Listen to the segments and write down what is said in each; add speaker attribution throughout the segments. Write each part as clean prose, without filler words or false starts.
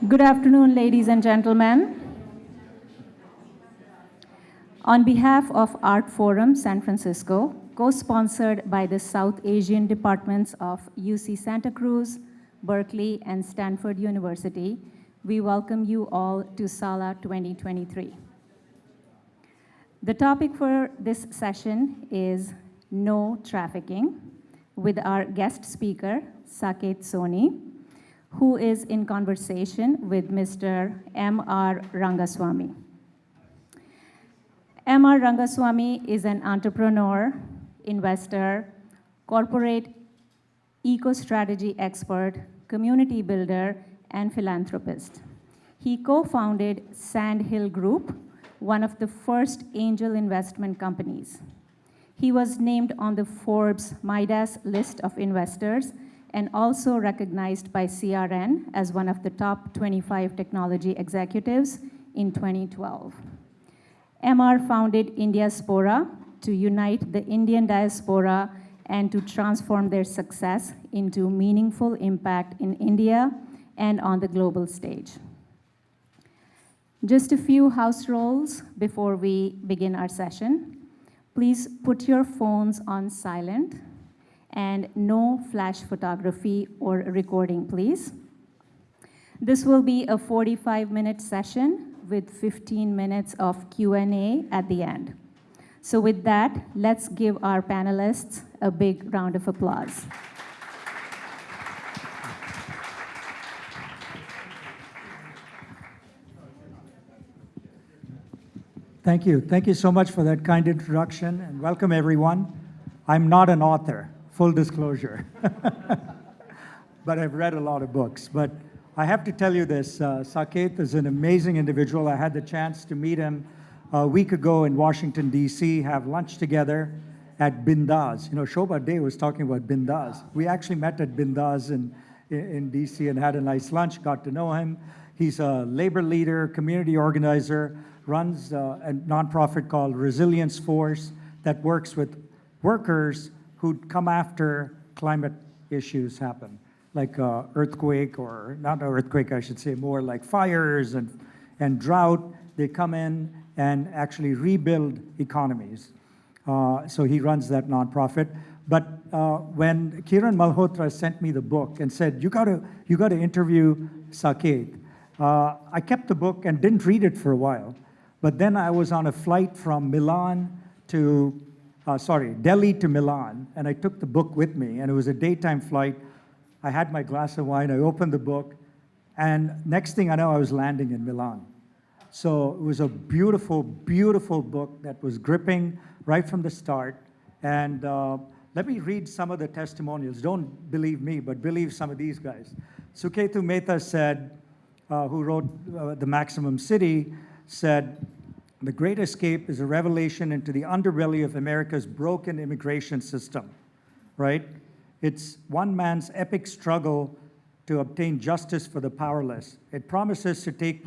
Speaker 1: Good afternoon, ladies and gentlemen. On behalf of Art Forum San Francisco, co-sponsored by the South Asian departments of UC Santa Cruz, Berkeley, and Stanford University, we welcome you all to Sala 2023. The topic for this session is No Trafficking, with our guest speaker, Saket Soni, who is in conversation with Mr. M.R. Rangaswamy. M.R. Rangaswamy is an entrepreneur, investor, corporate eco-strategy expert, community builder, and philanthropist. He co-founded Sand Hill Group, one of the first angel investment companies. He was named on the Forbes Midas list of investors and also recognized by CRN as one of the top 25 technology executives in 2012. MR founded Diaspora to unite the Indian diaspora and to transform their success into meaningful impact in India and on the global stage. Just a few house rules before we begin our session. Please put your phones on silent and no flash photography or recording, please. This will be a 45-minute session with 15 minutes of Q&A at the end. So with that, let's give our panelists a big round of applause.
Speaker 2: Thank you. Thank you so much for that kind introduction, and welcome everyone. I'm not an author, full disclosure, but I've read a lot of books. But I have to tell you this, Saket is an amazing individual. I had the chance to meet him a week ago in Washington, D.C., have lunch together at Binda's. You know, Shobha Day was talking about Binda's. We actually met at Binda's in D.C. and had a nice lunch, got to know him. He's a labor leader, community organizer, runs a nonprofit called Resilience Force that works with workers who come after climate issues happen, like earthquake, or not an earthquake, I should say, more like fires and drought. They come in and actually rebuild economies. So he runs that nonprofit. But when Kiran Malhotra sent me the book and said, you gotta interview Saket, I kept the book and didn't read it for a while. But then I was on a flight from Delhi to Milan, and I took the book with me, and it was a daytime flight. I had my glass of wine, I opened the book, and next thing I know, I was landing in Milan. So it was a beautiful, beautiful book that was gripping right from the start. And let me read some of the testimonials. Don't believe me, but believe some of these guys. Suketu Mehta said, who wrote The Maximum City, said, "The Great Escape is a revelation into the underbelly of America's broken immigration system," right? It's one man's epic struggle to obtain justice for the powerless. It promises to take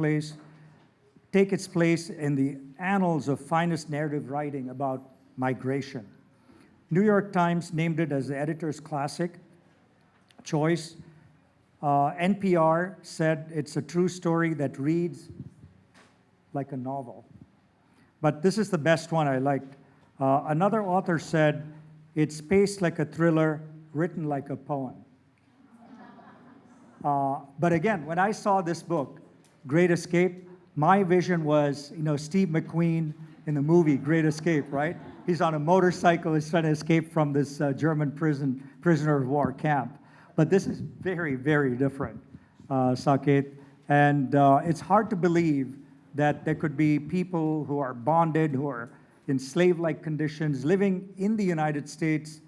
Speaker 2: its place in the annals of finest narrative writing about migration. New York Times named it as the editor's classic choice. NPR said it's a true story that reads like a novel. But this is the best one I liked. Another author said, it's paced like a thriller, written like a poem. But again, when I saw this book, Great Escape, my vision was, Steve McQueen in the movie Great Escape, right? He's on a motorcycle, he's trying to escape from this German prisoner of war camp. But this is very, very different, Saket. And it's hard to believe that there could be people who are bonded, who are in slave-like conditions, living in the United States,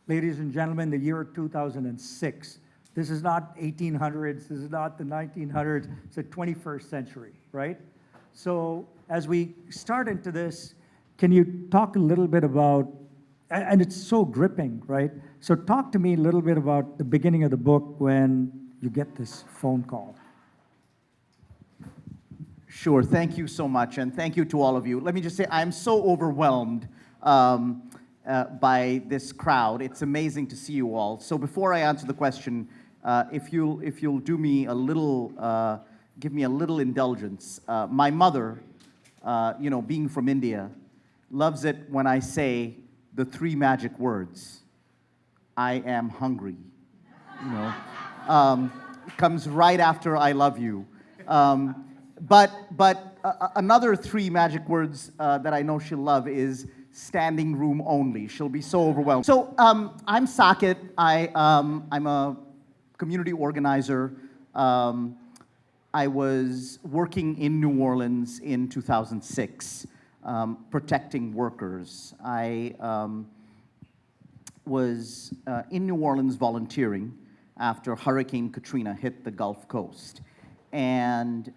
Speaker 2: ladies and gentlemen, the year 2006. This is not 1800s, this is not the 1900s, it's the 21st century, right? So as we start into this, can you talk a little bit about, and it's so gripping, right? So talk to me a little bit about the beginning of the book when you get this phone call.
Speaker 3: Sure, thank you so much, and thank you to all of you. Let me just say, I'm so overwhelmed by this crowd. It's amazing to see you all. So before I answer the question, if you'll do me a little, give me a little indulgence. My mother, being from India, loves it when I say the three magic words, I am hungry. Comes right after I love you. But another three magic words that I know she'll love is standing room only. She'll be so overwhelmed. So I'm Saket. I'm a community organizer. I was working in New Orleans in 2006, protecting workers. I was in New Orleans volunteering after Hurricane Katrina hit the Gulf Coast. And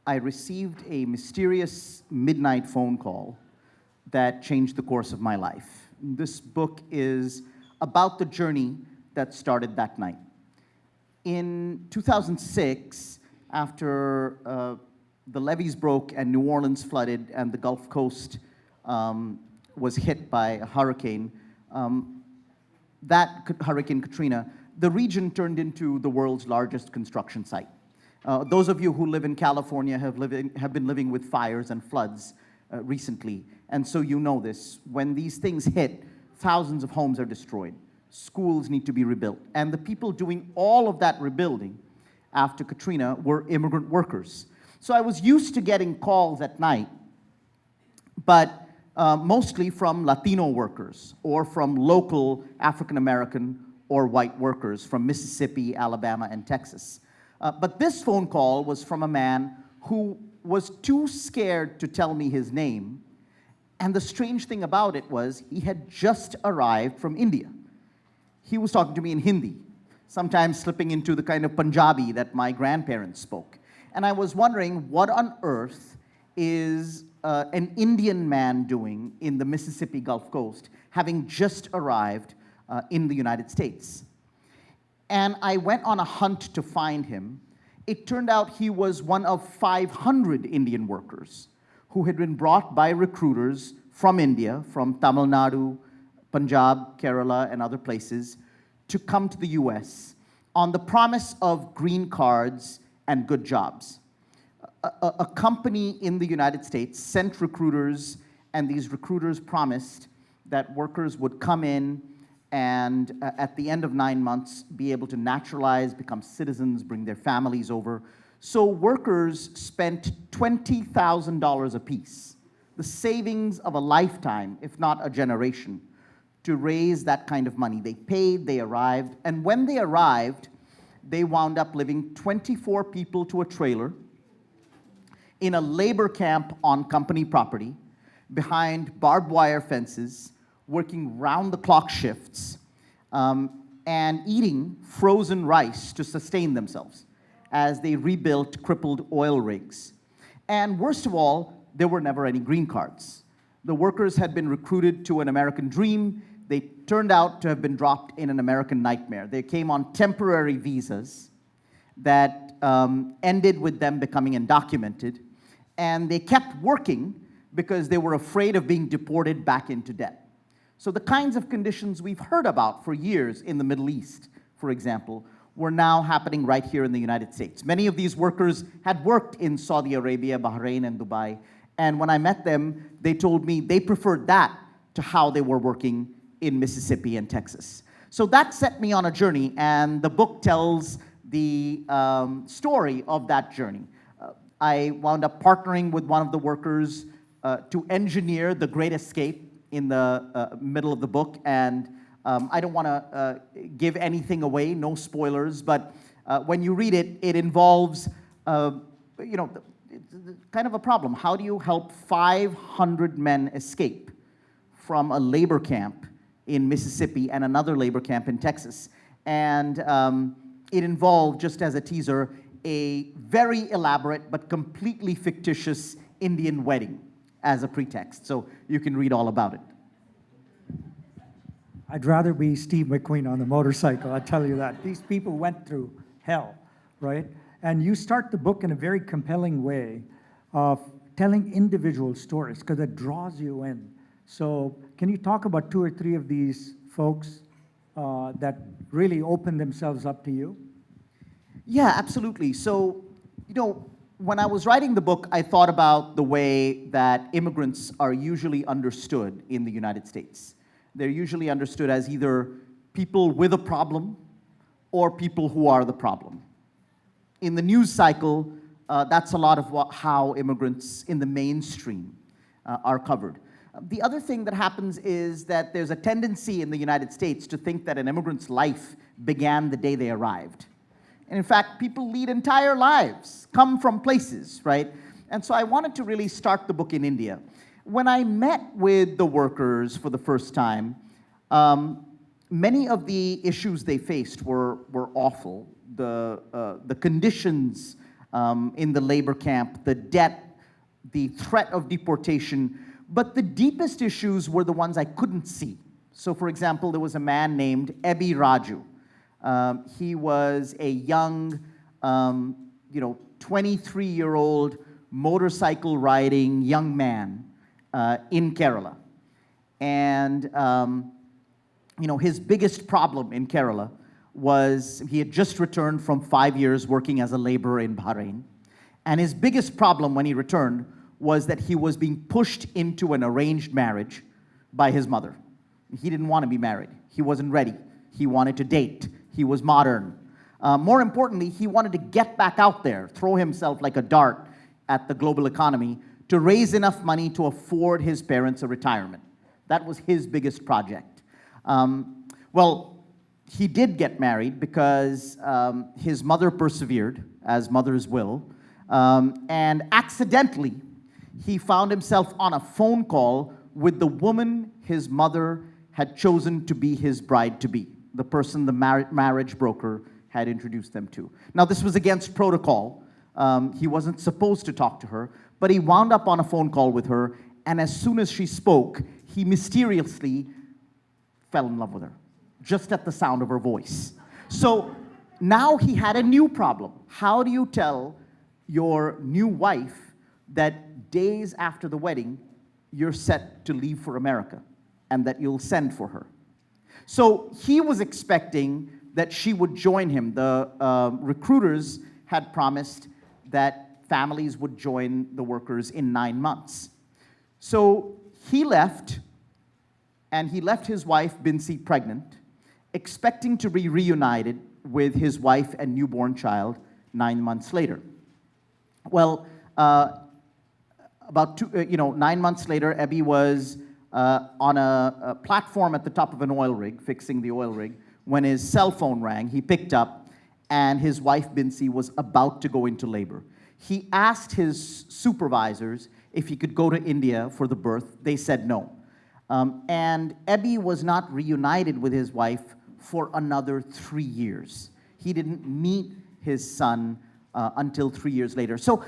Speaker 3: I received a mysterious midnight phone call that changed the course of my life. This book is about the journey that started that night. In 2006, after the levees broke and New Orleans flooded and the Gulf Coast was hit by a hurricane, Hurricane Katrina, the region turned into the world's largest construction site. Those of you who live in California have been living with fires and floods recently, and so you know this. When these things hit, thousands of homes are destroyed. Schools need to be rebuilt. And the people doing all of that rebuilding after Katrina were immigrant workers. So I was used to getting calls at night, but mostly from Latino workers or from local African American or white workers from Mississippi, Alabama, and Texas. But this phone call was from a man who was too scared to tell me his name. And the strange thing about it was he had just arrived from India. He was talking to me in Hindi, sometimes slipping into the kind of Punjabi that my grandparents spoke. And I was wondering, what on earth is an Indian man doing in the Mississippi Gulf Coast, having just arrived in the United States? And I went on a hunt to find him. It turned out he was one of 500 Indian workers who had been brought by recruiters from India, from Tamil Nadu, Punjab, Kerala, and other places, to come to the US on the promise of green cards and good jobs. A company in the United States sent recruiters, and these recruiters promised that workers would come in and at the end of 9 months be able to naturalize, become citizens, bring their families over. So workers spent $20,000 apiece, the savings of a lifetime, if not a generation, to raise that kind of money. They paid, they arrived, and when they arrived, they wound up living 24 people to a trailer in a labor camp on company property, behind barbed wire fences, working round-the-clock shifts, and eating frozen rice to sustain themselves as they rebuilt crippled oil rigs. And worst of all, there were never any green cards. The workers had been recruited to an American dream. They turned out to have been dropped in an American nightmare. They came on temporary visas that ended with them becoming undocumented, and they kept working because they were afraid of being deported back into debt. So the kinds of conditions we've heard about for years in the Middle East, for example, were now happening right here in the United States. Many of these workers had worked in Saudi Arabia, Bahrain, and Dubai, and when I met them, they told me they preferred that to how they were working in Mississippi and Texas. So that set me on a journey, and the book tells the story of that journey. I wound up partnering with one of the workers to engineer the Great Escape in the middle of the book, and I don't want to give anything away, no spoilers, but when you read it, it involves, kind of a problem. How do you help 500 men escape from a labor camp in Mississippi and another labor camp in Texas? And it involved, just as a teaser, a very elaborate but completely fictitious Indian wedding as a pretext. So you can read all about it.
Speaker 2: I'd rather be Steve McQueen on the motorcycle, I tell you that. These people went through hell, right? And you start the book in a very compelling way of telling individual stories because it draws you in. So can you talk about 2 or 3 of these folks? that really opened themselves up to you?
Speaker 3: Yeah, absolutely. So, when I was writing the book, I thought about the way that immigrants are usually understood in the United States. They're usually understood as either people with a problem or people who are the problem. In the news cycle, that's a lot of how immigrants in the mainstream are covered. The other thing that happens is that there's a tendency in the United States to think that an immigrant's life began the day they arrived. And in fact, people lead entire lives, come from places, right? And so I wanted to really start the book in India. When I met with the workers for the first time, many of the issues they faced were awful. The conditions in the labor camp, the debt, the threat of deportation, but the deepest issues were the ones I couldn't see. So for example, there was a man named Ebi Raju. He was a young, 23-year-old motorcycle riding young man in Kerala. And, his biggest problem in Kerala was he had just returned from 5 years working as a laborer in Bahrain. And his biggest problem when he returned was that he was being pushed into an arranged marriage by his mother. He didn't want to be married. He wasn't ready. He wanted to date. He was modern. More importantly, he wanted to get back out there, throw himself like a dart at the global economy to raise enough money to afford his parents a retirement. That was his biggest project. Well, he did get married because his mother persevered, as mothers will, and accidentally, he found himself on a phone call with the woman his mother had chosen to be his bride-to-be, the person the marriage broker had introduced them to. Now, this was against protocol. He wasn't supposed to talk to her, but he wound up on a phone call with her, and as soon as she spoke, he mysteriously fell in love with her, just at the sound of her voice. So now he had a new problem. How do you tell your new wife that days after the wedding, you're set to leave for America and that you'll send for her? So he was expecting that she would join him. The recruiters had promised that families would join the workers in 9 months. So he left, and he left his wife, Binsi, pregnant, expecting to be reunited with his wife and newborn child 9 months later. Well, about 9 months later, Ebi was on a platform at the top of an oil rig, fixing the oil rig, when his cell phone rang. He picked up, and his wife, Binsi, was about to go into labor. He asked his supervisors if he could go to India for the birth. They said no. And Ebi was not reunited with his wife for another 3 years. He didn't meet his son until 3 years later. So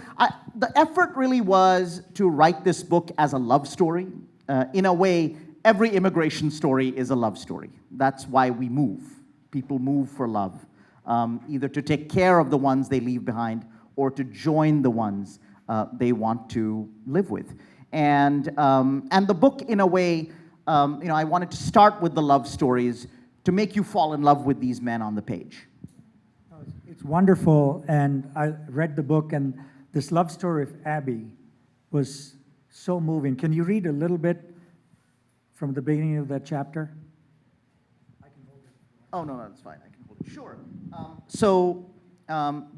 Speaker 3: the effort really was to write this book as a love story. In a way, every immigration story is a love story. That's why we move. People move for love, either to take care of the ones they leave behind or to join the ones they want to live with. And the book, in a way, I wanted to start with the love stories to make you fall in love with these men on the page.
Speaker 2: It's wonderful, and I read the book, and this love story of Abby was so moving. Can you read a little bit from the beginning of that chapter? I can hold it.
Speaker 3: Oh, no, that's fine. I can hold it. Sure.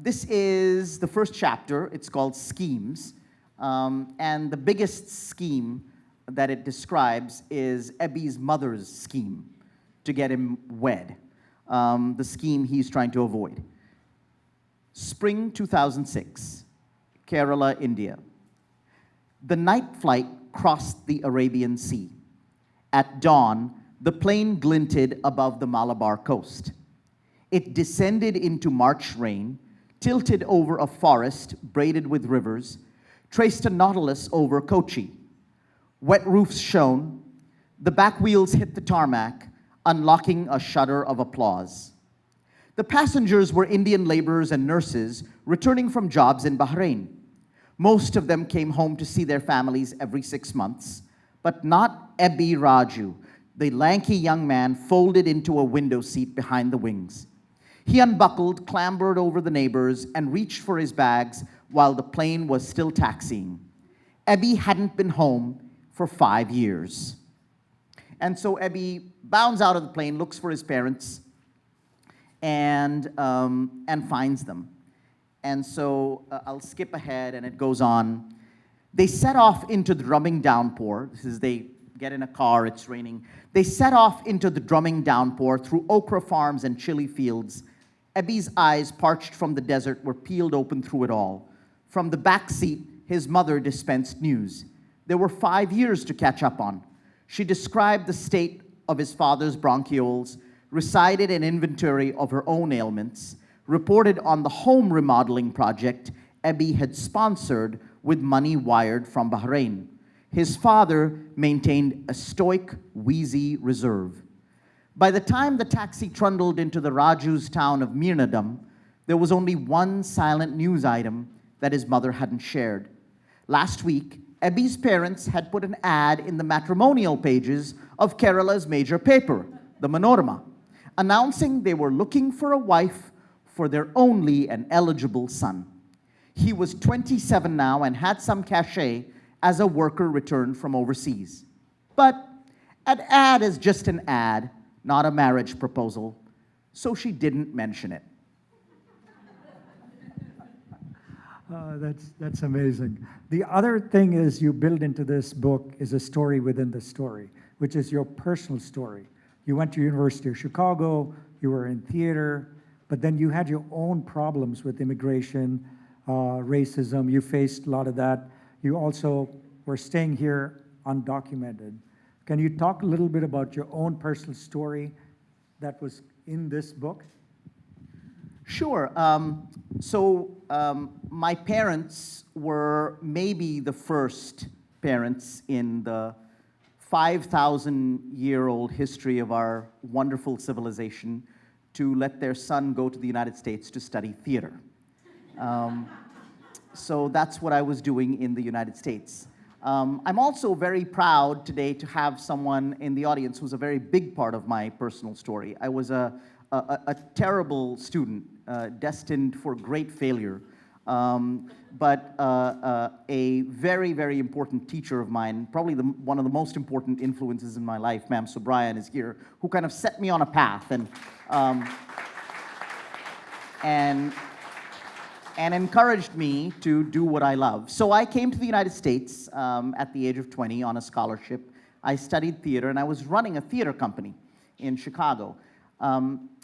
Speaker 3: This is the first chapter. It's called Schemes. And the biggest scheme that it describes is Ebi's mother's scheme to get him wed, the scheme he's trying to avoid. Spring 2006, Kerala, India. The night flight crossed the Arabian Sea. At dawn, the plane glinted above the Malabar coast. It descended into March rain, tilted over a forest braided with rivers, traced a nautilus over Kochi. Wet roofs shone. The back wheels hit the tarmac, unlocking a shudder of applause. The passengers were Indian laborers and nurses returning from jobs in Bahrain. Most of them came home to see their families every 6 months, but not Ebi Raju, The lanky young man folded into a window seat behind the wings. He unbuckled, clambered over the neighbors, and reached for his bags while the plane was still taxiing. Ebby hadn't been home for 5 years. And so Ebby bounds out of the plane, looks for his parents, and finds them. And so I'll skip ahead, and it goes on. They set off into the drumming downpour. This is they get in a car, it's raining. They set off into the drumming downpour through okra farms and chili fields. Ebby's eyes, parched from the desert, were peeled open through it all. From the back seat, his mother dispensed news. There were 5 years to catch up on. She described the state of his father's bronchioles, recited an inventory of her own ailments, reported on the home remodeling project Ebby had sponsored with money wired from Bahrain. His father maintained a stoic, wheezy reserve. By the time the taxi trundled into the Raju's town of Mirnadam, there was only one silent news item that his mother hadn't shared. Last week, Ebby's parents had put an ad in the matrimonial pages of Kerala's major paper, the Manorama, announcing they were looking for a wife for their only and eligible son. He was 27 now and had some cachet as a worker returned from overseas. But an ad is just an ad, not a marriage proposal, so she didn't mention it.
Speaker 2: That's amazing. The other thing is you build into this book is a story within the story, which is your personal story. You went to University of Chicago, you were in theater, but then you had your own problems with immigration, racism. You faced a lot of that. You also were staying here undocumented. Can you talk a little bit about your own personal story that was in this book?
Speaker 3: Sure. My parents were maybe the first parents in the 5,000-year-old history of our wonderful civilization to let their son go to the United States to study theater. So that's what I was doing in the United States. I'm also very proud today to have someone in the audience who's a very big part of my personal story. I was a terrible student, destined for great failure, but a very, very important teacher of mine, probably one of the most important influences in my life, Ma'am Subrian, is here, who kind of set me on a path and encouraged me to do what I love. So I came to the United States at the age of 20 on a scholarship. I studied theater, and I was running a theater company in Chicago.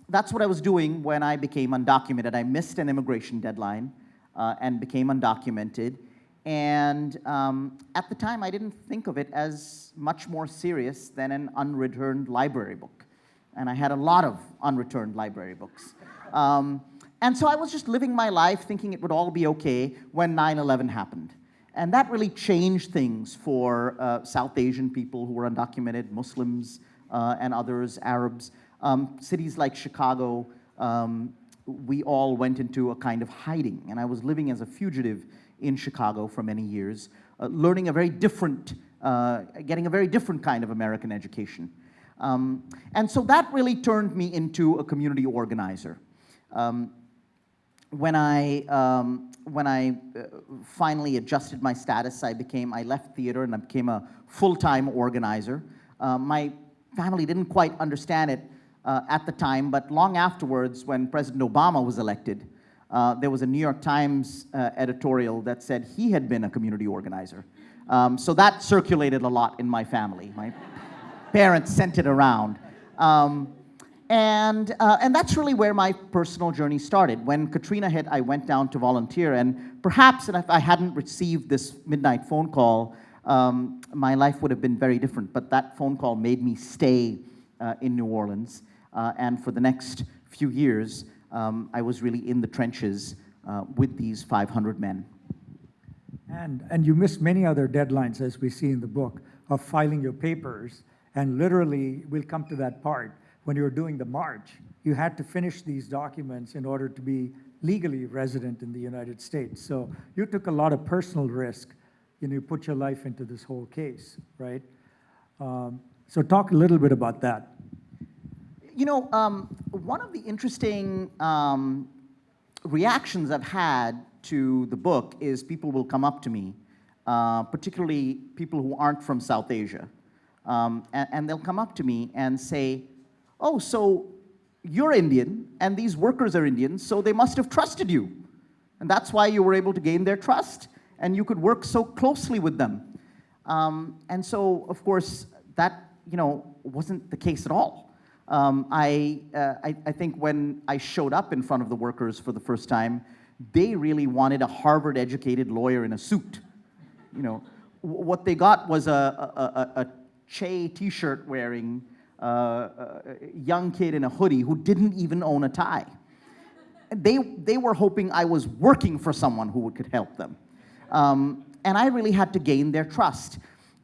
Speaker 3: That's what I was doing when I became undocumented. I missed an immigration deadline and became undocumented. And at the time, I didn't think of it as much more serious than an unreturned library book. And I had a lot of unreturned library books. And so I was just living my life thinking it would all be okay when 9/11 happened. And that really changed things for South Asian people who were undocumented, Muslims and others, Arabs. Cities like Chicago, we all went into a kind of hiding. And I was living as a fugitive in Chicago for many years, learning a very different, getting a very different kind of American education. And so that really turned me into a community organizer. When I finally adjusted my status, I left theater and I became a full-time organizer. My family didn't quite understand it at the time, but long afterwards, when President Obama was elected, there was a New York Times editorial that said he had been a community organizer. So that circulated a lot in my family. My parents sent it around. And that's really where my personal journey started. When Katrina hit, I went down to volunteer, and perhaps if I hadn't received this midnight phone call, my life would have been very different. But that phone call made me stay in New Orleans, and for the next few years, I was really in the trenches with these 500 men.
Speaker 2: And you missed many other deadlines, as we see in the book, of filing your papers, and literally, we'll come to that part. When you were doing the march, you had to finish these documents in order to be legally resident in the United States. So you took a lot of personal risk. You put your life into this whole case, right? So talk a little bit about that.
Speaker 3: You know, one of the interesting reactions I've had to the book is people will come up to me, particularly people who aren't from South Asia, and they'll come up to me and say, oh, so you're Indian, and these workers are Indian, so they must have trusted you. And that's why you were able to gain their trust, and you could work so closely with them. And so, of course, that, you know, wasn't the case at all. I think when I showed up in front of the workers for the first time, they really wanted a Harvard-educated lawyer in a suit. You know, what they got was a Che T-shirt wearing young kid in a hoodie who didn't even own a tie. They were hoping I was working for someone who could help them. And I really had to gain their trust.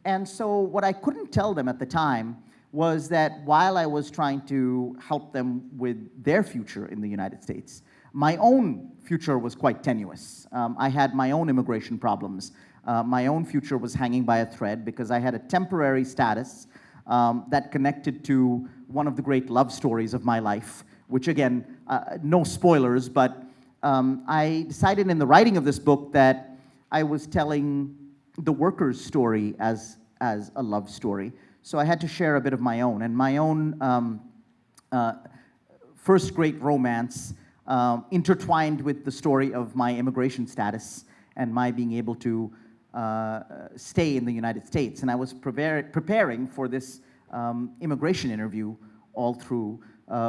Speaker 3: And so what I couldn't tell them at the time was that while I was trying to help them with their future in the United States, my own future was quite tenuous. I had my own immigration problems. My own future was hanging by a thread because I had a temporary status that connected to one of the great love stories of my life, which again, no spoilers, but I decided in the writing of this book that I was telling the workers' story as a love story. So I had to share a bit of my own. And my own first great romance intertwined with the story of my immigration status and my being able to stay in the United States. And I was preparing for this immigration interview all through,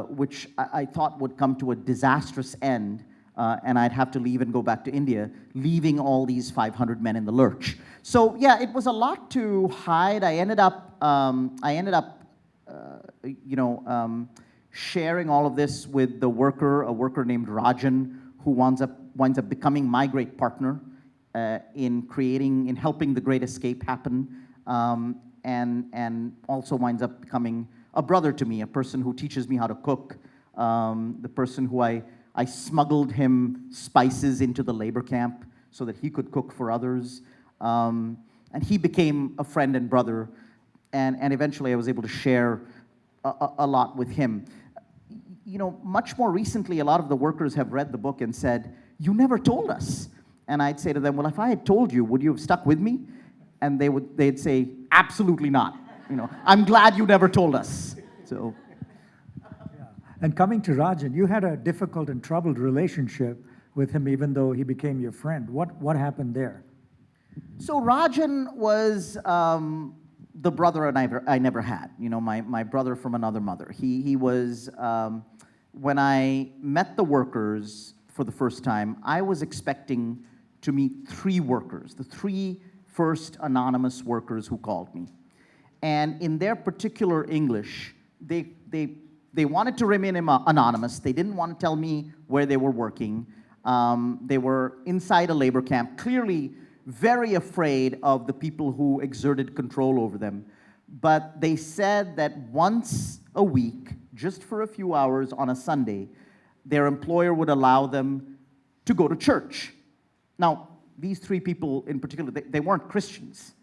Speaker 3: which I thought would come to a disastrous end, and I'd have to leave and go back to India, leaving all these 500 men in the lurch. So yeah, it was a lot to hide. I ended up sharing all of this with a worker named Rajan, who winds up becoming my great partner in helping the Great Escape happen, and also winds up becoming a brother to me, a person who teaches me how to cook, the person who I smuggled him spices into the labor camp so that he could cook for others. And he became a friend and brother, and eventually I was able to share a lot with him. You know, much more recently, a lot of the workers have read the book and said, "You never told us." And I'd say to them, "Well, if I had told you, would you have stuck with me?" And they'd say, "Absolutely not. You know, I'm glad you never told us." So.
Speaker 2: And coming to Rajan, you had a difficult and troubled relationship with him, even though he became your friend. What happened there?
Speaker 3: So Rajan was the brother I never had. You know, my brother from another mother. He was, when I met the workers for the first time, I was expecting to meet 3 workers, the 3 first anonymous workers who called me. And in their particular English, they wanted to remain anonymous. They didn't want to tell me where they were working. They were inside a labor camp, clearly very afraid of the people who exerted control over them. But they said that once a week, just for a few hours on a Sunday, their employer would allow them to go to church. Now, these 3 people in particular, they weren't Christians,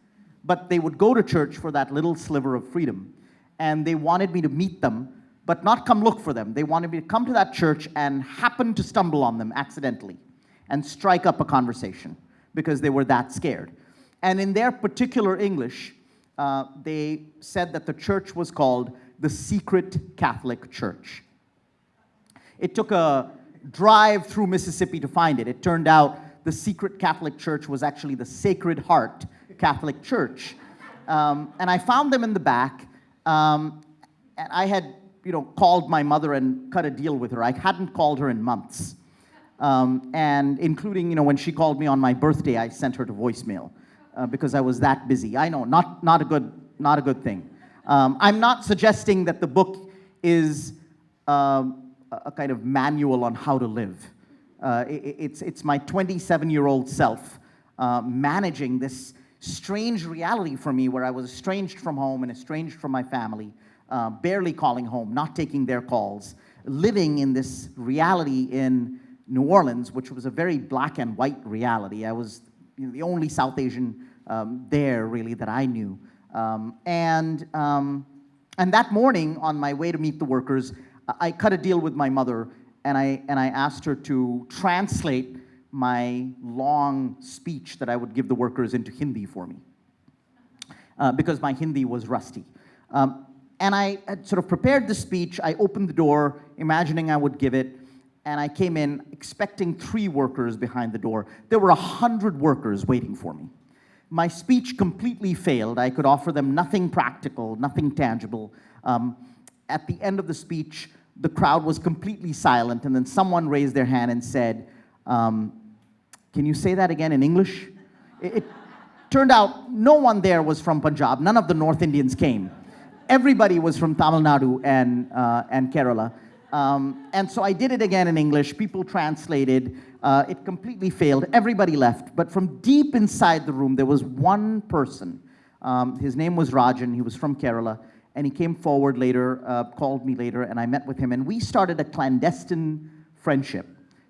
Speaker 3: but they would go to church for that little sliver of freedom. And they wanted me to meet them, but not come look for them. They wanted me to come to that church and happen to stumble on them accidentally and strike up a conversation because they were that scared. And in their particular English, they said that the church was called the Secret Catholic Church. It took a drive through Mississippi to find it. It turned out the Secret Catholic Church was actually the Sacred Heart Catholic Church. And I found them in the back, and I had called my mother and cut a deal with her. I hadn't called her in months. And including, when she called me on my birthday, I sent her to voicemail because I was that busy. I know, not a good thing. I'm not suggesting that the book is a kind of manual on how to live. It's my 27-year-old self managing this strange reality for me where I was estranged from home and estranged from my family, barely calling home, not taking their calls, living in this reality in New Orleans, which was a very black and white reality. I was the only South Asian there, really, that I knew. And And that morning, on my way to meet the workers, I cut a deal with my mother, and I asked her to translate my long speech that I would give the workers into Hindi for me, because my Hindi was rusty. And I had sort of prepared the speech. I opened the door, imagining I would give it, and I came in expecting 3 workers behind the door. There were 100 workers waiting for me. My speech completely failed. I could offer them nothing practical, nothing tangible. At the end of the speech, the crowd was completely silent, and then someone raised their hand and said, can you say that again in English? It turned out no one there was from Punjab. None of the North Indians came. Everybody was from Tamil Nadu and Kerala. And so I did it again in English. People translated. It completely failed. Everybody left. But from deep inside the room, there was one person. His name was Rajan. He was from Kerala. And he came forward later, called me later, and I met with him. And we started a clandestine friendship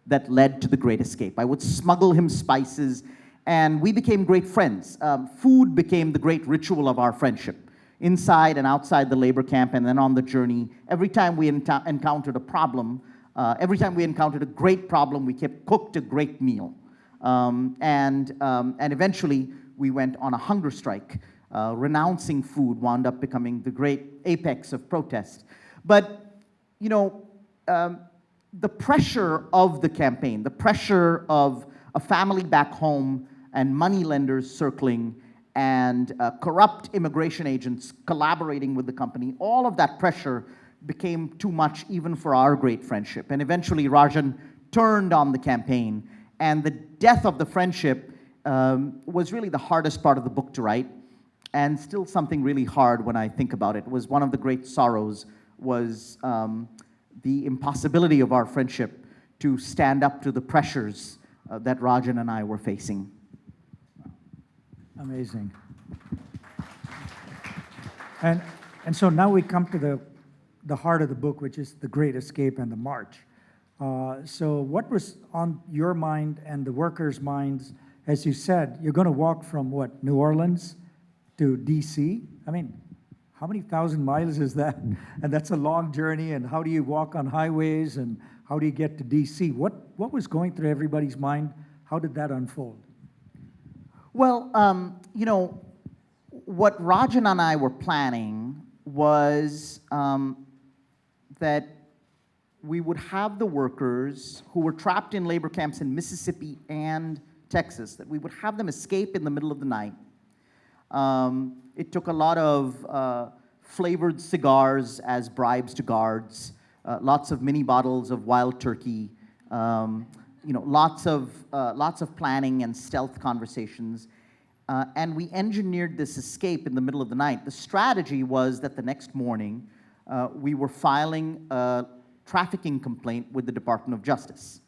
Speaker 3: that led to the Great Escape. I would smuggle him spices, and we became great friends. Food became the great ritual of our friendship. Inside and outside the labor camp, and then on the journey, every time we encountered a problem, every time we encountered a great problem, we cooked a great meal. And eventually, we went on a hunger strike. Renouncing food wound up becoming the great apex of protest. But, you know, the pressure of the campaign, the pressure of a family back home and moneylenders circling, and corrupt immigration agents collaborating with the company, all of that pressure became too much even for our great friendship. And eventually Rajan turned on the campaign, and the death of the friendship was really the hardest part of the book to write, and still something really hard when I think about it. It was one of the great sorrows, was the impossibility of our friendship to stand up to the pressures that Rajan and I were facing.
Speaker 2: Amazing. And so now we come to the heart of the book, which is the Great Escape and the March. So what was on your mind and the workers' minds? As you said, you're going to walk from what, New Orleans to DC? I mean, how many thousand miles is that? And that's a long journey, and how do you walk on highways, and how do you get to DC? What was going through everybody's mind? How did that unfold?
Speaker 3: Well, you know, what Rajan and I were planning was that we would have the workers who were trapped in labor camps in Mississippi and Texas, that we would have them escape in the middle of the night. It took a lot of flavored cigars as bribes to guards, lots of mini bottles of wild turkey, you know, lots of planning and stealth conversations, and we engineered this escape in the middle of the night. The strategy was that the next morning, we were filing a trafficking complaint with the Department of Justice.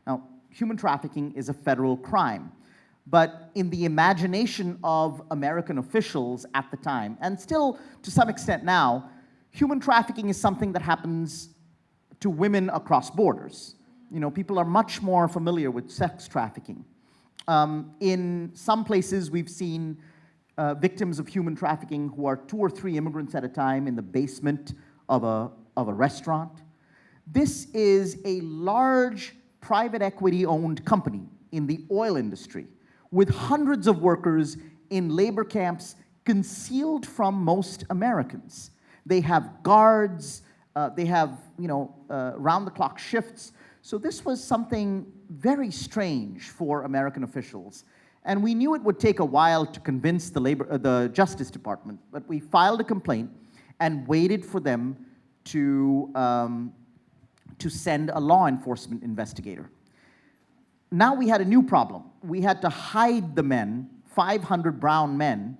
Speaker 3: Now, human trafficking is a federal crime, but in the imagination of American officials at the time, and still to some extent now, human trafficking is something that happens to women across borders. You know, people are much more familiar with sex trafficking. In some places, we've seen victims of human trafficking who are 2 or 3 immigrants at a time in the basement of a restaurant. This is a large private equity-owned company in the oil industry with hundreds of workers in labor camps concealed from most Americans. They have guards, they have, you know, round-the-clock shifts. So this was something very strange for American officials. And we knew it would take a while to convince the Justice Department, but we filed a complaint and waited for them to send a law enforcement investigator. Now we had a new problem. We had to hide the men, 500 brown men,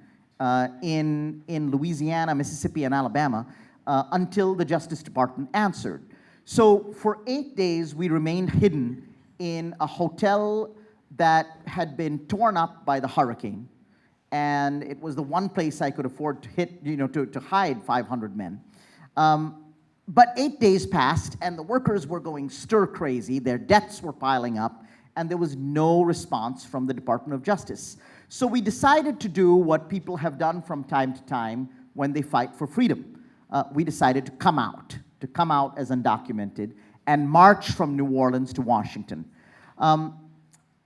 Speaker 3: in Louisiana, Mississippi, and Alabama, until the Justice Department answered. So for 8 days, we remained hidden in a hotel that had been torn up by the hurricane, and it was the one place I could afford to hide 500 men. But 8 days passed, and the workers were going stir crazy. Their debts were piling up, and there was no response from the Department of Justice. So we decided to do what people have done from time to time when they fight for freedom. we decided to come out as undocumented and march from New Orleans to Washington.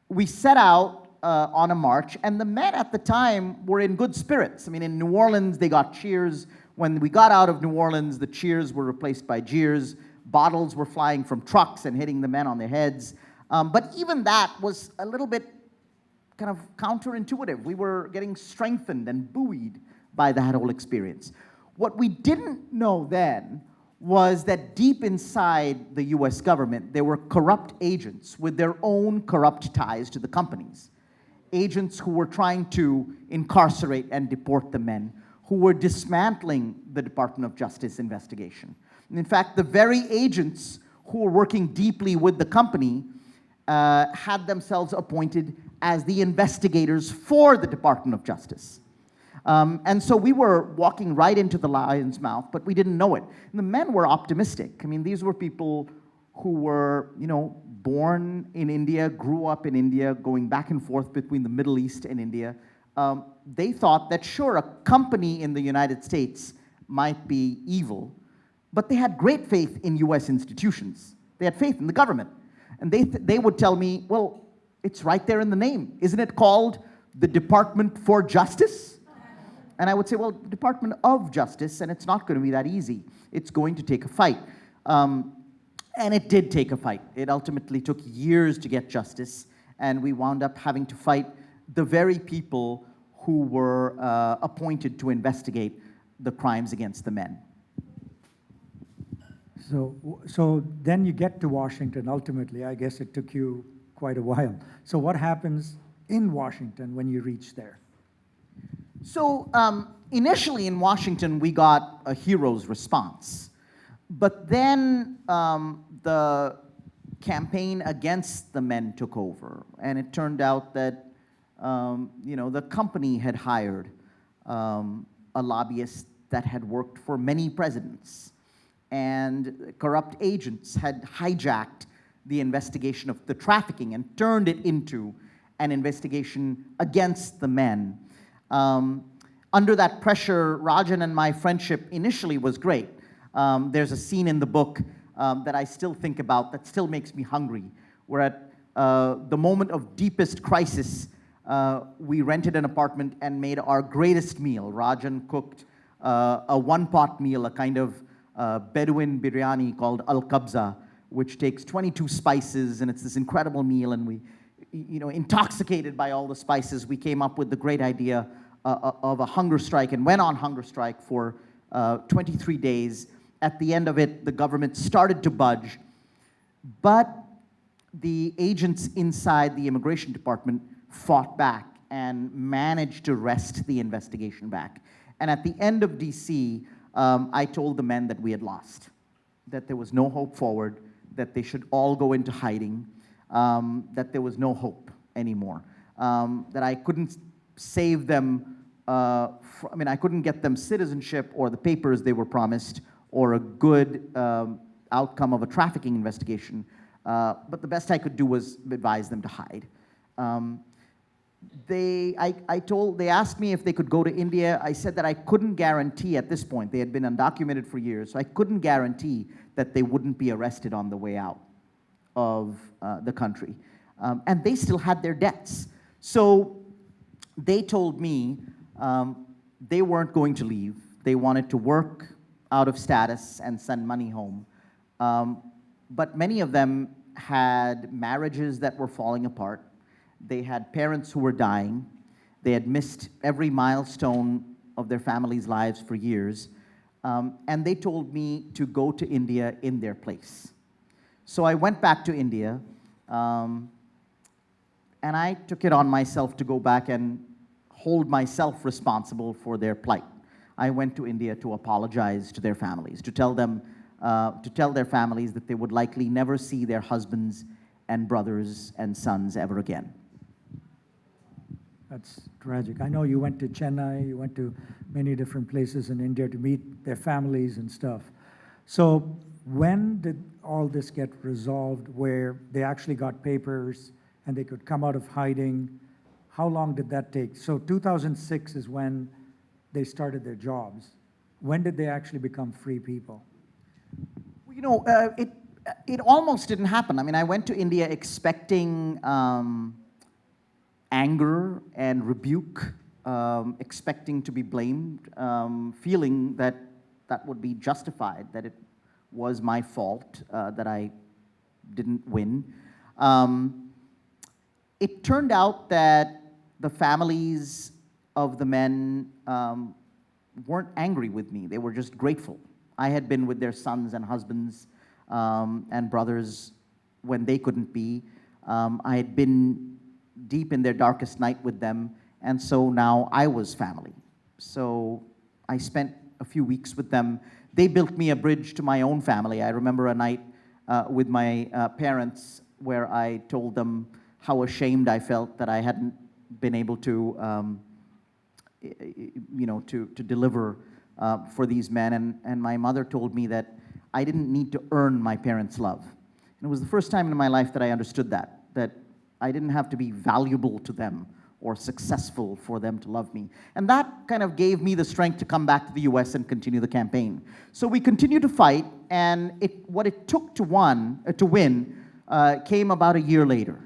Speaker 3: We set out on a march, and the men at the time were in good spirits. I mean, in New Orleans, they got cheers. When we got out of New Orleans, the cheers were replaced by jeers. Bottles were flying from trucks and hitting the men on their heads. But even that was a little bit kind of counterintuitive. We were getting strengthened and buoyed by that whole experience. What we didn't know then was that deep inside the US government, there were corrupt agents with their own corrupt ties to the companies. Agents who were trying to incarcerate and deport the men, who were dismantling the Department of Justice investigation. And in fact, the very agents who were working deeply with the company had themselves appointed as the investigators for the Department of Justice. And so we were walking right into the lion's mouth, but we didn't know it. And the men were optimistic. I mean, these were people who were, born in India, grew up in India, going back and forth between the Middle East and India. They thought that, sure, a company in the United States might be evil, but they had great faith in US institutions. They had faith in the government. And they would tell me, well, it's right there in the name. Isn't it called the Department for Justice? And I would say, well, the Department of Justice, and it's not going to be that easy. It's going to take a fight. And it did take a fight. It ultimately took years to get justice, and we wound up having to fight the very people who were appointed to investigate the crimes against the men.
Speaker 2: So then you get to Washington, ultimately. I guess it took you quite a while. So what happens in Washington when you reach there?
Speaker 3: So initially in Washington, we got a hero's response. But then the campaign against the men took over, and it turned out that the company had hired a lobbyist that had worked for many presidents, and corrupt agents had hijacked the investigation of the trafficking and turned it into an investigation against the men. Under that pressure, Rajan and my friendship initially was great. There's a scene in the book that I still think about that still makes me hungry, where at the moment of deepest crisis, we rented an apartment and made our greatest meal. Rajan cooked a one-pot meal, a kind of Bedouin biryani called al-kabza, which takes 22 spices, and it's this incredible meal, and we, intoxicated by all the spices, we came up with the great idea of a hunger strike and went on hunger strike for 23 days. At the end of it, the government started to budge, but the agents inside the immigration department fought back and managed to wrest the investigation back. And at the end of DC, I told the men that we had lost, that there was no hope forward, that they should all go into hiding, that there was no hope anymore, that I couldn't save them, I couldn't get them citizenship or the papers they were promised or a good outcome of a trafficking investigation, but the best I could do was advise them to hide. They asked me if they could go to India. I said that I couldn't guarantee at this point. They had been undocumented for years, so I couldn't guarantee that they wouldn't be arrested on the way out of the country. And they still had their debts. So they told me they weren't going to leave. They wanted to work out of status and send money home. But many of them had marriages that were falling apart. They had parents who were dying. They had missed every milestone of their families' lives for years. And they told me to go to India in their place. So I went back to India, and I took it on myself to go back and hold myself responsible for their plight. I went to India to apologize to their families, to tell their families that they would likely never see their husbands and brothers and sons ever again.
Speaker 2: That's tragic. I know you went to Chennai, you went to many different places in India to meet their families and stuff. So when did all this get resolved where they actually got papers and they could come out of hiding? How long did that take? So 2006 is when they started their jobs. When did they actually become free people?
Speaker 3: You know, it almost didn't happen. I mean, I went to India expecting anger and rebuke, expecting to be blamed, feeling that that would be justified, that it was my fault that I didn't win. It turned out that the families of the men weren't angry with me. They were just grateful. I had been with their sons and husbands and brothers when they couldn't be. I had been deep in their darkest night with them, and so now I was family. So I spent a few weeks with them. They built me a bridge to my own family. I remember a night with my parents where I told them how ashamed I felt that I hadn't been able to, to deliver for these men. And my mother told me that I didn't need to earn my parents' love. And it was the first time in my life that I understood that I didn't have to be valuable to them or successful for them to love me. And that kind of gave me the strength to come back to the US and continue the campaign. So we continued to fight, and what it took to win came about a year later.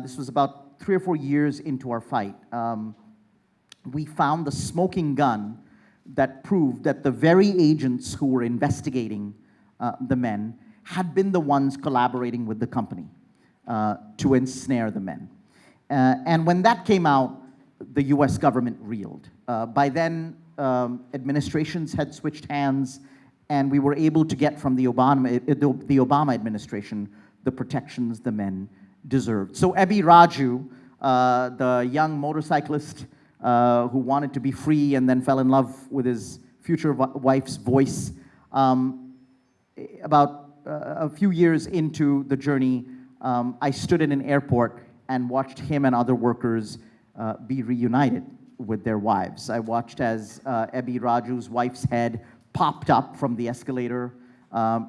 Speaker 3: This was about 3 or 4 years into our fight. We found the smoking gun that proved that the very agents who were investigating the men had been the ones collaborating with the company to ensnare the men. And when that came out, the US government reeled. By then, administrations had switched hands, and we were able to get from the Obama administration the protections the men deserved. So Ebi Raju, the young motorcyclist who wanted to be free and then fell in love with his future wife's voice, about a few years into the journey, I stood in an airport and watched him and other workers be reunited with their wives. I watched as Ebi Raju's wife's head popped up from the escalator.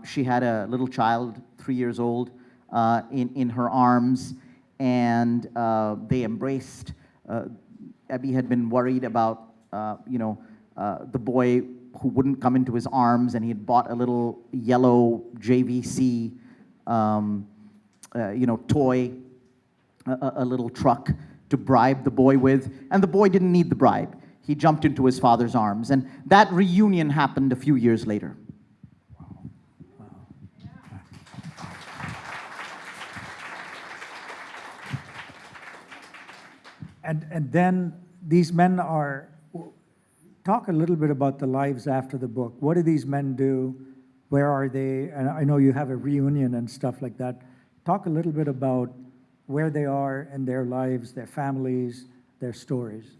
Speaker 3: She had a little child, 3 years old, in her arms, and they embraced. Ebi had been worried about, the boy who wouldn't come into his arms, and he had bought a little yellow JVC, toy, a little truck to bribe the boy with, and the boy didn't need the bribe. He jumped into his father's arms, and that reunion happened a few years later.
Speaker 2: And then these men are, talk a little bit about the lives after the book. What do these men do? Where are they? And I know you have a reunion and stuff like that. Talk a little bit about where they are in their lives, their families, their stories.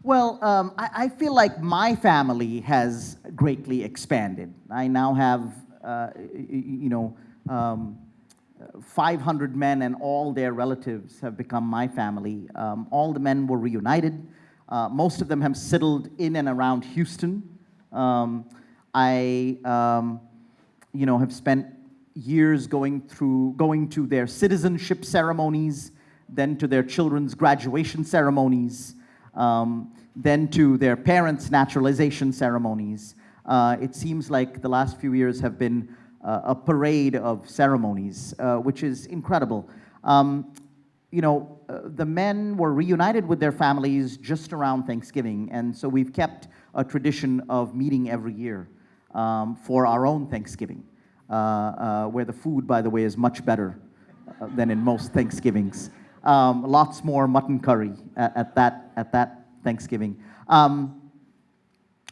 Speaker 3: Well, I feel like my family has greatly expanded. I now have, 500 men, and all their relatives have become my family. All the men were reunited. Most of them have settled in and around Houston. I, have spent years going to their citizenship ceremonies, then to their children's graduation ceremonies, then to their parents' naturalization ceremonies. It seems like the last few years have been a parade of ceremonies, which is incredible. The men were reunited with their families just around Thanksgiving, and so we've kept a tradition of meeting every year for our own Thanksgiving, where the food, by the way, is much better than in most Thanksgivings. Lots more mutton curry at that Thanksgiving.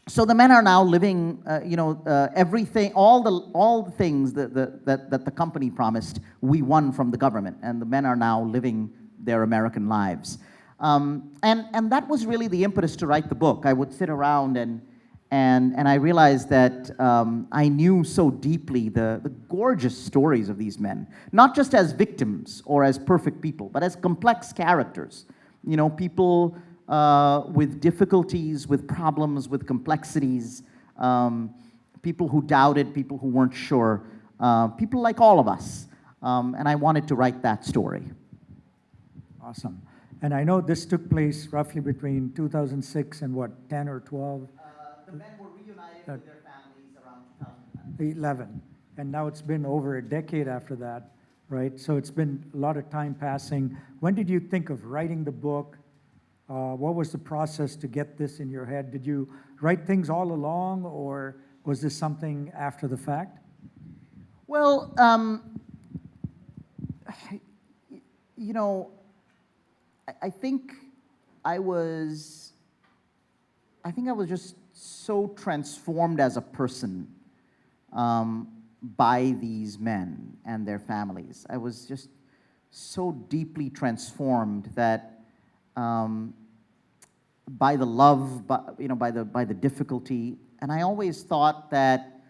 Speaker 3: So the men are now living, everything, all the things that the company promised, we won from the government, and the men are now living their American lives. And that was really the impetus to write the book. I would sit around and I realized that I knew so deeply the gorgeous stories of these men, not just as victims or as perfect people, but as complex characters. People with difficulties, with problems, with complexities, people who doubted, people who weren't sure, people like all of us. And I wanted to write that story.
Speaker 2: Awesome. And I know this took place roughly between 2006 and what, 10 or 12?
Speaker 3: The men were reunited
Speaker 2: that
Speaker 3: with their families around 2011.
Speaker 2: 11. And now it's been over a decade after that, right? So it's been a lot of time passing. When did you think of writing the book? What was the process to get this in your head? Did you write things all along, or was this something after the fact?
Speaker 3: Well, you know, I think I was just so transformed as a person by these men and their families. I was just so deeply transformed that by the love, by the difficulty, and I always thought that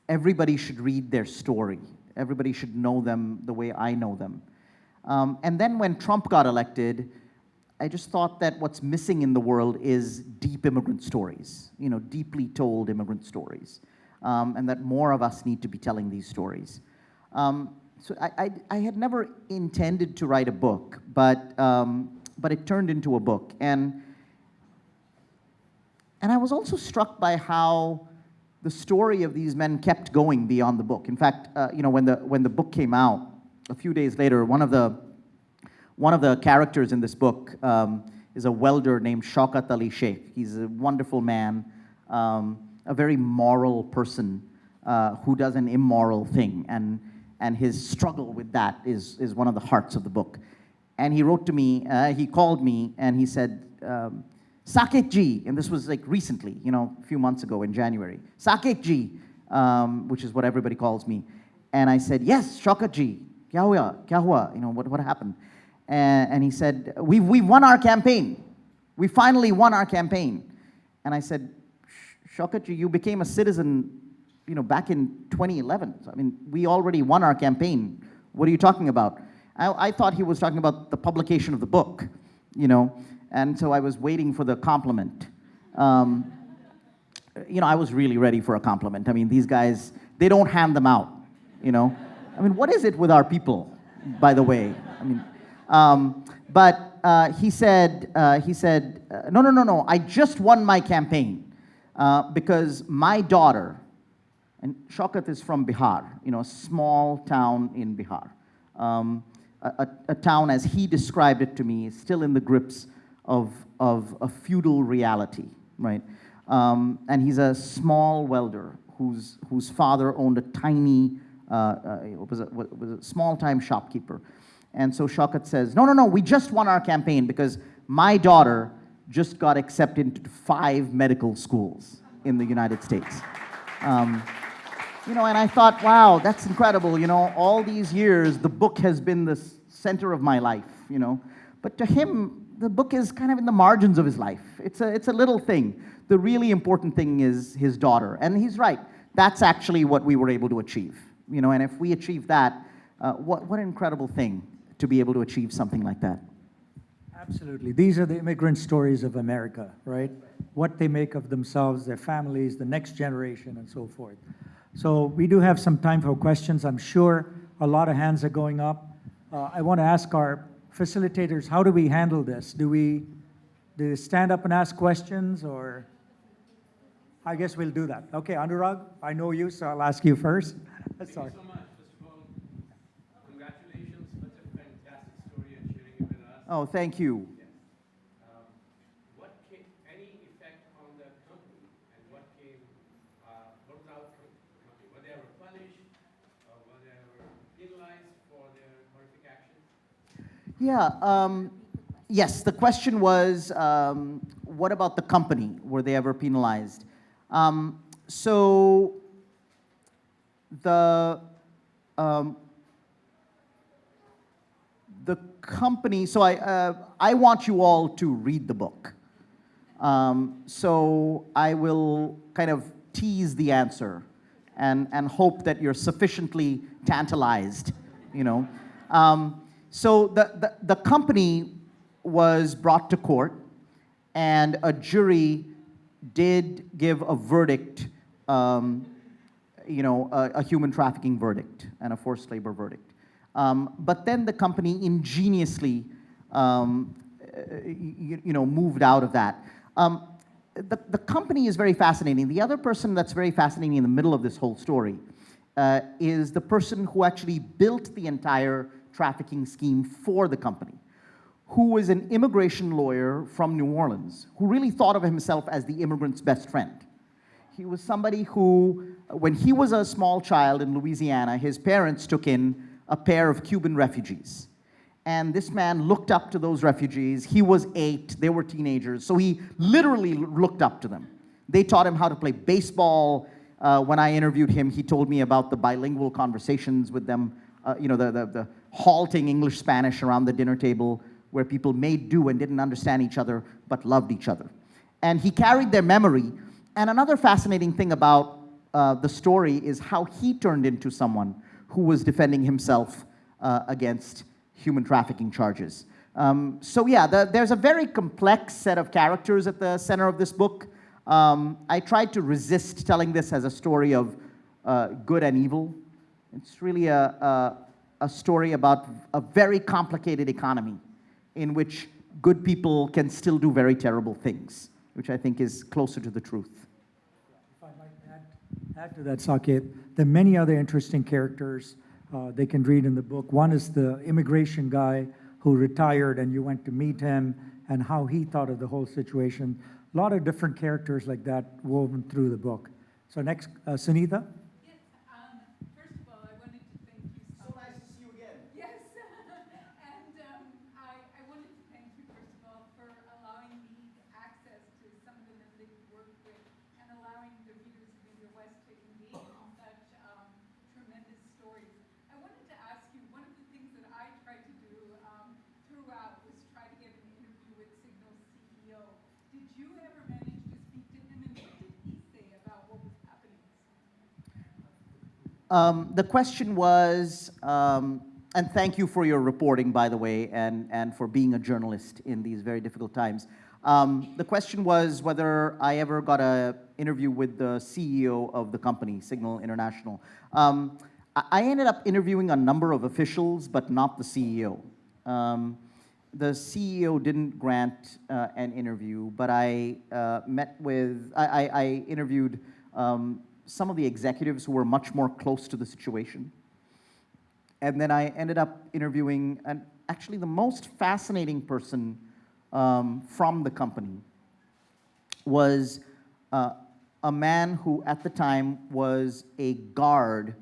Speaker 3: everybody should read their story. Everybody should know them the way I know them. And then when Trump got elected, I just thought that what's missing in the world is deep immigrant stories, deeply told immigrant stories, and that more of us need to be telling these stories. So I had never intended to write a book, but it turned into a book. And I was also struck by how the story of these men kept going beyond the book. In fact, when the book came out, a few days later, one of the characters in this book is a welder named Shaukat Ali Sheikh. He's a wonderful man, a very moral person who does an immoral thing, and his struggle with that is one of the hearts of the book. And he wrote to me, he called me, and he said, Saket ji, and this was like recently, a few months ago in January. Saket ji, which is what everybody calls me. And I said, yes, Shaukat ji, kya hua, what happened? And he said, we've won our campaign. We finally won our campaign. And I said, Shaukat ji, you became a citizen, back in 2011. So, we already won our campaign. What are you talking about? I thought he was talking about the publication of the book, and so I was waiting for the compliment. I was really ready for a compliment. These guys, they don't hand them out, what is it with our people, by the way? But he said, no, I just won my campaign because my daughter, and Shaukat is from Bihar, a small town in Bihar. A town, as he described it to me, is still in the grips of a feudal reality, right? And he's a small welder whose father owned a tiny, was a small-time shopkeeper. And so Shaukat says, no, we just won our campaign because my daughter just got accepted into 5 medical schools in the United States. And I thought, wow, that's incredible. All these years, the book has been the center of my life, But to him, the book is kind of in the margins of his life. It's a little thing. The really important thing is his daughter. And he's right. That's actually what we were able to achieve, And if we achieve that, what an incredible thing to be able to achieve something like that.
Speaker 2: Absolutely. These are the immigrant stories of America, right? What they make of themselves, their families, the next generation, and so forth. So we do have some time for questions. I'm sure a lot of hands are going up. I want to ask our facilitators, how do we handle this? Do they stand up and ask questions, or? I guess we'll do that. Okay, Anurag, I know you, so I'll ask you first.
Speaker 4: Thank
Speaker 2: Sorry.
Speaker 4: you so much. First of all, congratulations. Such a fantastic story and sharing it with us.
Speaker 3: Oh, thank you.
Speaker 4: Yes. Any effect on the company, and what was the outcome of the company? Were they ever punished, or were they ever penalized for their horrific actions?
Speaker 3: Yeah, yes, the question was, what about the company? Were they ever penalized? So the company, so I want you all to read the book. So I will kind of tease the answer and hope that you're sufficiently tantalized, So the company was brought to court, and a jury did give a verdict, a human trafficking verdict and a forced labor verdict. But then the company ingeniously, moved out of that. the company is very fascinating. The other person that's very fascinating in the middle of this whole story is the person who actually built the entire trafficking scheme for the company, who was an immigration lawyer from New Orleans, who really thought of himself as the immigrant's best friend. He was somebody who, when he was a small child in Louisiana, his parents took in a pair of Cuban refugees. And this man looked up to those refugees. He was 8, they were teenagers, so he literally looked up to them. They taught him how to play baseball. When I interviewed him, he told me about the bilingual conversations with them, the halting English-Spanish around the dinner table, where people made do and didn't understand each other, but loved each other. And he carried their memory. And another fascinating thing about the story is how he turned into someone who was defending himself against human trafficking charges. So yeah, there's a very complex set of characters at the center of this book. I tried to resist telling this as a story of good and evil. It's really a story about a very complicated economy in which good people can still do very terrible things, which I think is closer to the truth.
Speaker 2: If I might add to that, Saket, there are many other interesting characters they can read in the book. One is the immigration guy who retired and you went to meet him and how he thought of the whole situation. A lot of different characters like that woven through the book. So next, Sunitha.
Speaker 5: Yes, first of all, I wanted to thank you so much.
Speaker 3: nice to see you again.
Speaker 5: Yes, and I wanted to thank you, first of all, for allowing me access to some of the men that you work with and allowing the readers of India West to engage in such tremendous stories. I wanted to ask you, one of the things that I tried to do throughout was try to get an interview with Signal's CEO. Did you ever manage to speak to him, and what did he say about what was happening?
Speaker 3: The question was, and thank you for your reporting, by the way, and for being a journalist in these very difficult times. The question was whether I ever got an interview with the CEO of the company, Signal International. I ended up interviewing a number of officials, but not the CEO. The CEO didn't grant an interview, but I interviewed some of the executives who were much more close to the situation. And then I ended up interviewing, actually the most fascinating person from the company was a man who at the time was a guard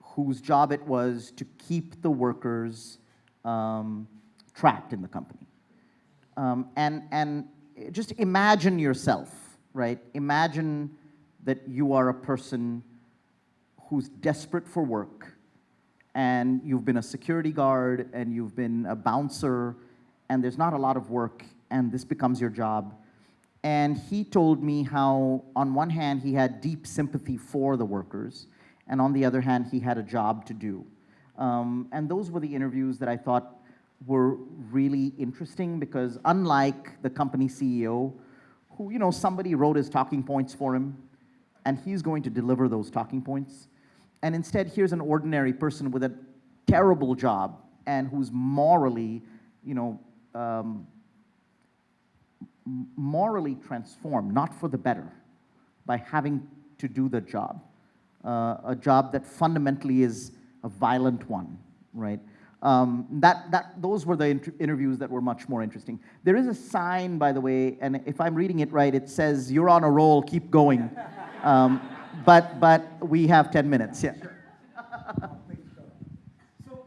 Speaker 3: whose job it was to keep the workers trapped in the company. And just imagine yourself, right? Imagine that you are a person who's desperate for work, and you've been a security guard, and you've been a bouncer, and there's not a lot of work, and this becomes your job. And he told me how, on one hand, he had deep sympathy for the workers, and on the other hand, he had a job to do. And those were the interviews that I thought were really interesting, because unlike the company CEO, who, you know, somebody wrote his talking points for him, and he's going to deliver those talking points. And instead, here's an ordinary person with a terrible job and who's morally, you know, morally transformed, not for the better, by having to do the job. A job that fundamentally is a violent one, right? Those were the interviews that were much more interesting. There is a sign, by the way, and if I'm reading it right, it says, "You're on a roll, keep going." But we have 10 minutes, yeah.
Speaker 6: So,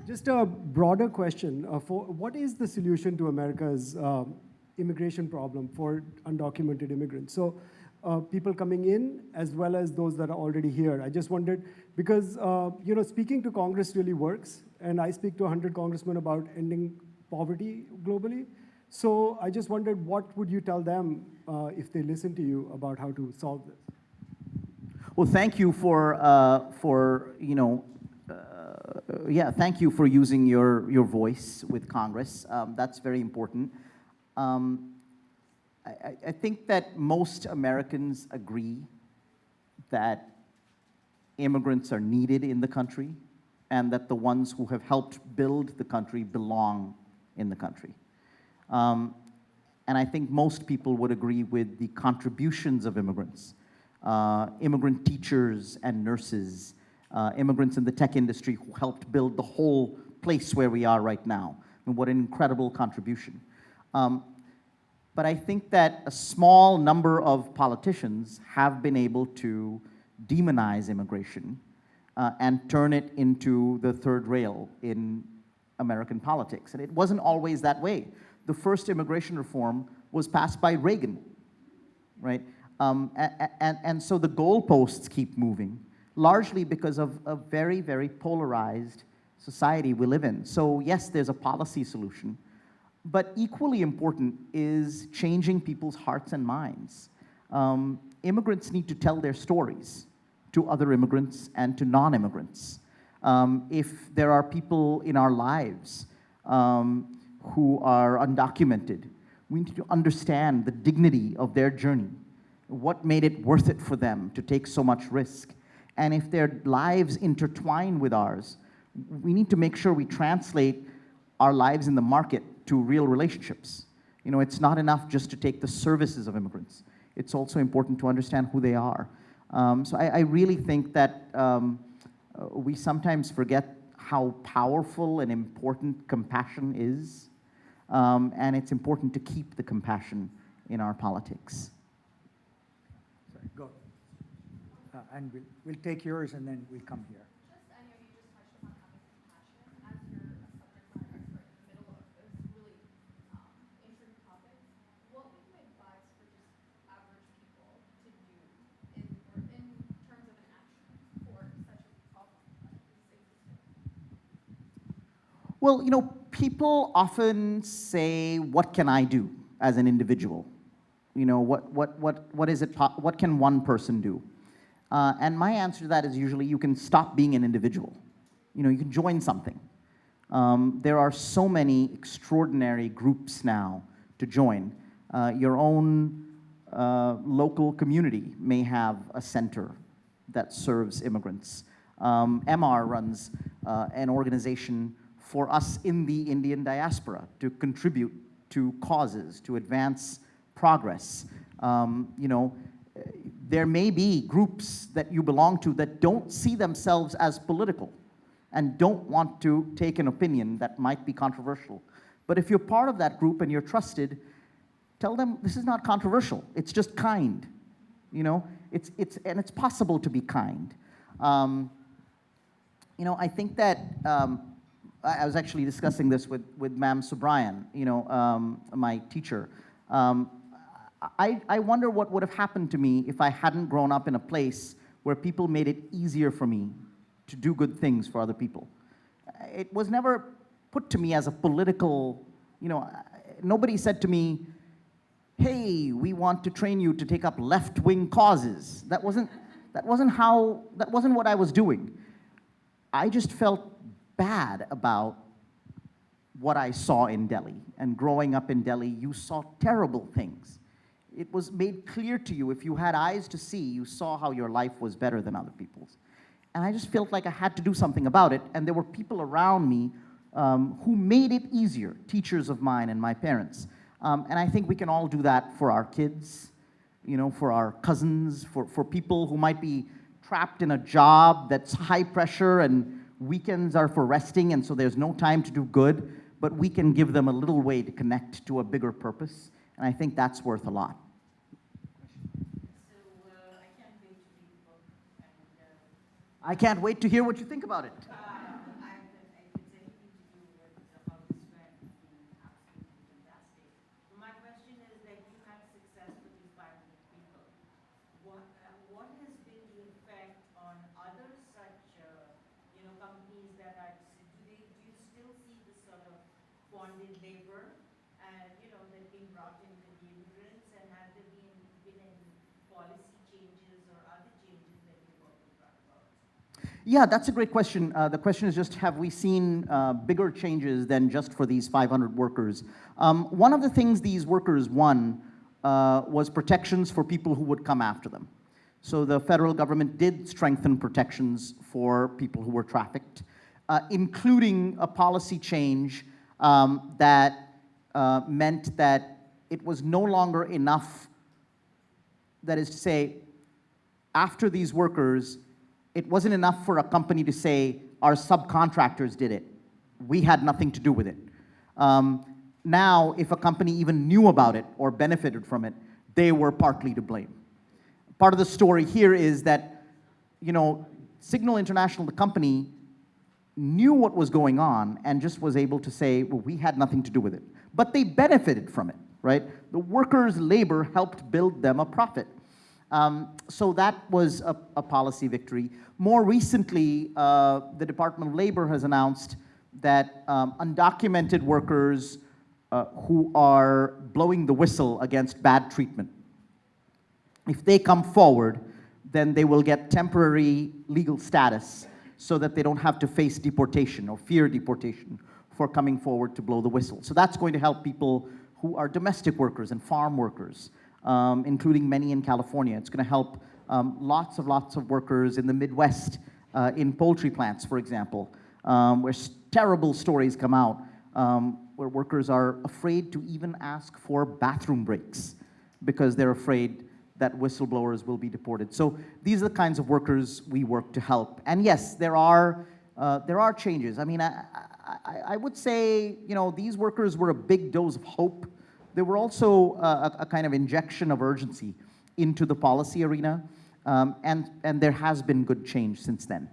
Speaker 6: just a broader question. What is the solution to America's immigration problem for undocumented immigrants? So, people coming in as well as those that are already here. I just wondered, because you know, speaking to Congress really works, and I speak to 100 congressmen about ending poverty globally. So I just wondered, what would you tell them if they listen to you about how to solve this?
Speaker 3: Well, thank you for you know, thank you for using your voice with Congress. That's very important. I think that most Americans agree that immigrants are needed in the country, and that the ones who have helped build the country belong in the country. and I think most people would agree with the contributions of immigrants, immigrant teachers and nurses, immigrants in the tech industry who helped build the whole place where we are right now. And what an incredible contribution. But I think that a small number of politicians have been able to demonize immigration and turn it into the third rail in American politics. And it wasn't always that way. The first immigration reform was passed by Reagan, right? And so the goalposts keep moving, largely because of a very, very polarized society we live in. So yes, there's a policy solution, but equally important is changing people's hearts and minds. Immigrants need to tell their stories to other immigrants and to non-immigrants. If there are people in our lives who are undocumented, we need to understand the dignity of their journey, what made it worth it for them to take so much risk. And if their lives intertwine with ours, we need to make sure we translate our lives in the market to real relationships. You know, it's not enough just to take the services of immigrants. It's also important to understand who they are. So I really think that we sometimes forget how powerful and important compassion is, and it's important to keep the compassion in our politics.
Speaker 2: Sorry, go. And we'll take yours and then we'll come here.
Speaker 7: I know you just touched upon having compassion as you're a subject matter expert in the middle of this really intriguing topic. What would you advise for just average people to do in terms of an action for such a problem like this existing?
Speaker 3: Well, you know, people often say, what can I do as an individual? You know, what can one person do? And my answer to that is usually you can stop being an individual. You know, you can join something. There are so many extraordinary groups now to join. Your own local community may have a center that serves immigrants. MR runs an organization for us in the Indian diaspora to contribute to causes, to advance progress. You know, there may be groups that you belong to that don't see themselves as political and don't want to take an opinion that might be controversial. But if you're part of that group and you're trusted, tell them this is not controversial. It's just kind. You know, it's possible to be kind. You know, I think that I was actually discussing this with Ma'am Subrayan, you know, my teacher. I wonder what would have happened to me if I hadn't grown up in a place where people made it easier for me to do good things for other people. It was never put to me as a political, you know, nobody said to me, hey, we want to train you to take up left-wing causes. That wasn't what I was doing. I just felt bad about what I saw in Delhi. And growing up in Delhi, you saw terrible things. It was made clear to you, if you had eyes to see, you saw how your life was better than other people's. And I just felt like I had to do something about it, and there were people around me who made it easier, teachers of mine and my parents. And I think we can all do that for our kids, you know, for our cousins, for people who might be trapped in a job that's high pressure and weekends are for resting, and so there's no time to do good, but we can give them a little way to connect to a bigger purpose. And I think that's worth a lot. I can't wait to hear what you think about it.
Speaker 8: It's anything to do with how this went. Absolutely fantastic. My question is that you had success with these 500 people. What has been the effect on other such, you know, companies that are? Do you still see this sort of bonded labor, you know, that being brought in with the immigrants, and have there been any policy changes or other changes that you've already brought about?
Speaker 3: Yeah, that's a great question. The question is just, have we seen bigger changes than just for these 500 workers? One of the things these workers won was protections for people who would come after them. So the federal government did strengthen protections for people who were trafficked, including a policy change that meant that it was no longer enough, that is to say, after these workers, it wasn't enough for a company to say, our subcontractors did it. We had nothing to do with it. Now, if a company even knew about it or benefited from it, they were partly to blame. Part of the story here is that, Signal International, the company, knew what was going on and just was able to say, well, we had nothing to do with it. But they benefited from it, right? The workers' labor helped build them a profit. So that was a policy victory. More recently, the Department of Labor has announced that undocumented workers who are blowing the whistle against bad treatment, if they come forward, then they will get temporary legal status so that they don't have to face deportation or fear deportation for coming forward to blow the whistle. So that's going to help people who are domestic workers and farm workers, including many in California. It's going to help lots of workers in the Midwest, in poultry plants, for example, where terrible stories come out, where workers are afraid to even ask for bathroom breaks because they're afraid that whistleblowers will be deported. So these are the kinds of workers we work to help. And yes, there are changes. I mean, I would say, these workers were a big dose of hope. There were also a kind of injection of urgency into the policy arena, and there has been good change since then.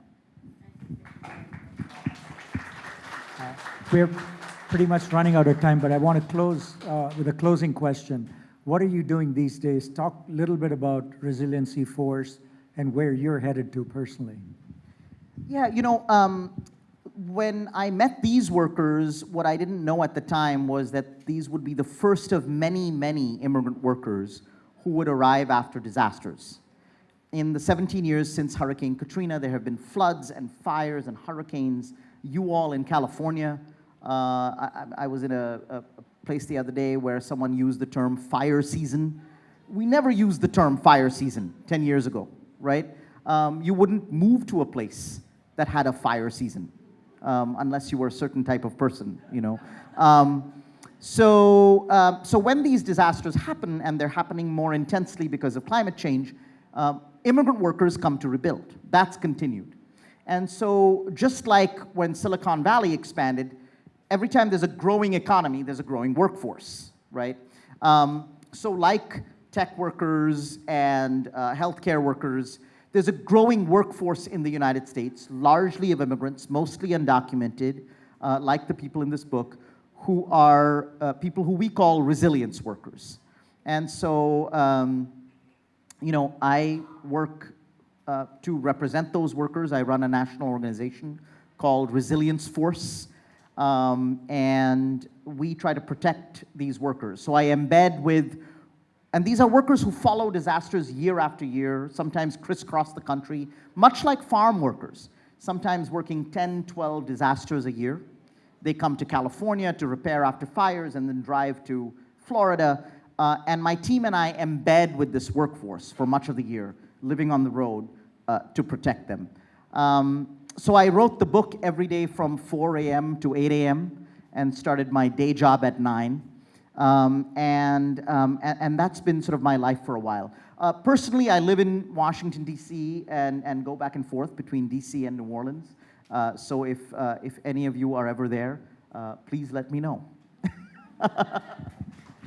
Speaker 2: We're pretty much running out of time, but I want to close with a closing question. What are you doing these days? Talk a little bit about Resiliency Force and where you're headed to personally.
Speaker 3: Yeah, when I met these workers, what I didn't know at the time was that these would be the first of many, many immigrant workers who would arrive after disasters. In the 17 years since Hurricane Katrina, there have been floods and fires and hurricanes. You all in California, I was in a place the other day where someone used the term fire season. We never used the term fire season 10 years ago, right? You wouldn't move to a place that had a fire season unless you were a certain type of person, So when these disasters happen, and they're happening more intensely because of climate change, immigrant workers come to rebuild. That's continued. And so just like when Silicon Valley expanded, every time there's a growing economy, there's a growing workforce, right? So like tech workers and healthcare workers, there's a growing workforce in the United States, largely of immigrants, mostly undocumented, like the people in this book, who are people who we call resilience workers. And so, I work to represent those workers. I run a national organization called Resilience Force, and we try to protect these workers. So I embed with, and these are workers who follow disasters year after year, sometimes crisscross the country, much like farm workers, sometimes working 10, 12 disasters a year. They come to California to repair after fires and then drive to Florida. And my team and I embed with this workforce for much of the year, living on the road to protect them. So I wrote the book every day from 4 a.m. to 8 a.m. and started my day job at 9. And that's been sort of my life for a while. Personally, I live in Washington, D.C., and go back and forth between D.C. and New Orleans. So if any of you are ever there, please let me know.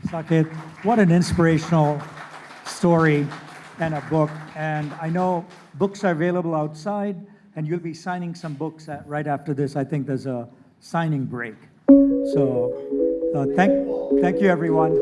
Speaker 2: Saket, what an inspirational story and a book. And I know books are available outside, and you'll be signing some books right after this. I think there's a signing break. So thank you, everyone.